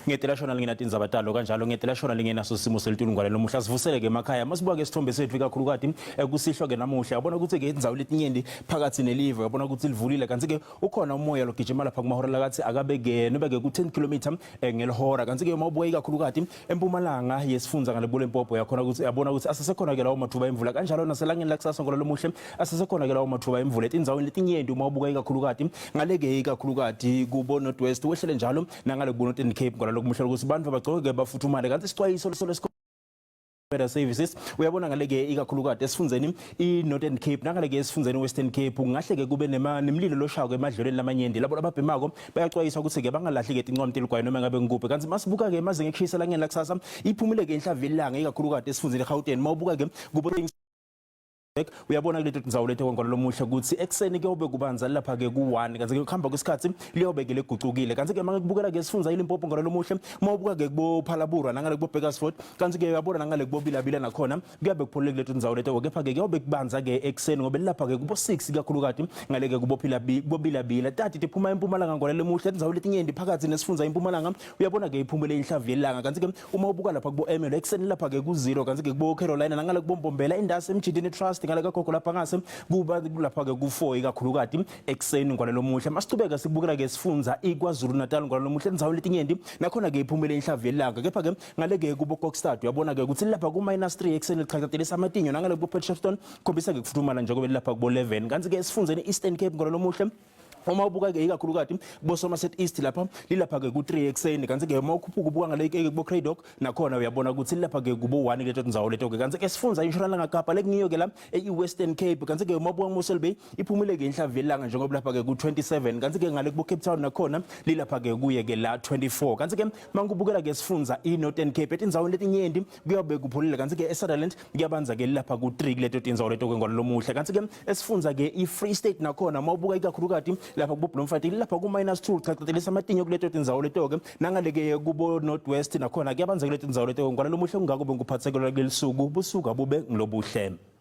Ngethela shona lingena Tindzaba talo kanjalo ngethela shona lingena Simo selitulu ngwalelo muhla sivuseleke emakhaya masibuka ke isithombe sethu kakhulukati ekusihlwa ke namuhla yabona ukuthi ke indzawo letinyenti phakathi nelive yabona ukuthi livulile kanti ke ukhona umoya logijima lapha kumahora lakathi akabeke nobeke ku 10 km ngelihora kanti ke mawubuka kakhulukati empumalanga yesifundza ngalebulo empopo yakhona ukuthi yabona ukuthi asesekhona ke lawo mathuba emvula kanjalo naselangeni lakusasa ngolalo muhle asesekhona ke lawo mathuba emvula etindzawo letinyenti uma ubuka kakhulukati ngaleke kakhulukati kubo northwest wehlele njalo nangale ku Northern Cape ngolalo kumuhla ukuthi bantu abagcoke bafuthumale kanti isixwayiso services uyabona ngaleke ikakhulukade esifundzeni iNorthern Cape nangaleke esifundzeni iWestern Cape ngahleke kube nemlilo loshako emadlelweni lamanyenti labo ababhemako bayaxwayiswa ukuthi ke bangalahli ke tincwami tilugwayo noma ngabe ngikuphi kanti masibuka ke mazinga ekushisa langeni lakusasa iphumile ke inhlavu elanga ikakhulukade esifundzeni eGauteng mawubuka ke kubo uyabona kuleto tindzawo letho ngolalo muhle ukuthi ekseni ke ube kubanza lapha ke ku1 kanti ke ukuhamba kwesikhathi liyobe ke legucukile kanti ke mangikubukela ke sifundza iLimpopo ngolalo muhle mawubuka ke kubo Phalaburwa nangale kubo Bakersford kanti ke uyabona nangale kubo Bilabila nakhona kuyabe kupholile kuleto tindzawo letho kepha ke kuyobe kubanza ke ekseni ngoba lapha ke kubo 6 kakhulukati ngaleke kubo Bilabila tati tiphuma empumalanga ngolalo muhle tindzawo letinyenti phakathi nesifundza impumalanga uyabona ke iphumele inhlavu elanga kanti ke uma ubuka lapha kubo Emelo ekseni lapha ke ku0 kanti ke kubo Carolina nangale kubo Mbombela indasi emjidini trust ngale kakho lapha ngase kuba lapha ke ku4 ikakhulukati ekseni ngwalelo muhle masicubeka sikubukela ke sifundza iKwaZulu Natal ngwalelo muhle indzawo letinyenti nakhona ke iphumele inhlavu elanga kepha ke ngaleke kubo Kokstad uyabona ke ukuthi lapha ku -3 ekseni lichakatelisa amatinyo nangale kubo Potchefstroom khombisa ke kufuthumala njengoba lapha kubo 11 kanti ke esifundzeni Eastern Cape ngwalelo muhle uma ubuka ke ikakhulukati kubo Somerset East lapha lilapha ke ku3 ekseni kanti ke mawukhuphuka ubuka ngaleke kubo Cradock nakhona uyabona ukuthi lapha ke kubo 1 leto tindzawo leto ke kanti ke sifundza inshorala ngakapa lekungiyo ke la eWestern Cape kanti ke mabuka Mossel Bay iphumile ke inhlavu elanga njengoba lapha ke ku27 kanti ke ngale kubo Cape Town nakhona lilapha ke kuye ke la 24 kanti ke mangikubukela ke sifundza iNorthern Cape etindzawo letinyenti kuyobe kupholile kanti ke eSutherland kuyabanza ke lapha ku3 leto tindzawo leto ke ngolalo muhle kanti ke esifundza ke iFree State nakhona mawubuka ikakhulukati lapha kubo Bloemfontein lapha ku -2 chaqatelisa amatinyo kuleto tindzawo leto ke nangaleke kubo Northwest nakhona kuyabanza kuleto tindzawo leto ngolalo muhle ungako benguphathekela kelisuku busuku abube ngilobuhle.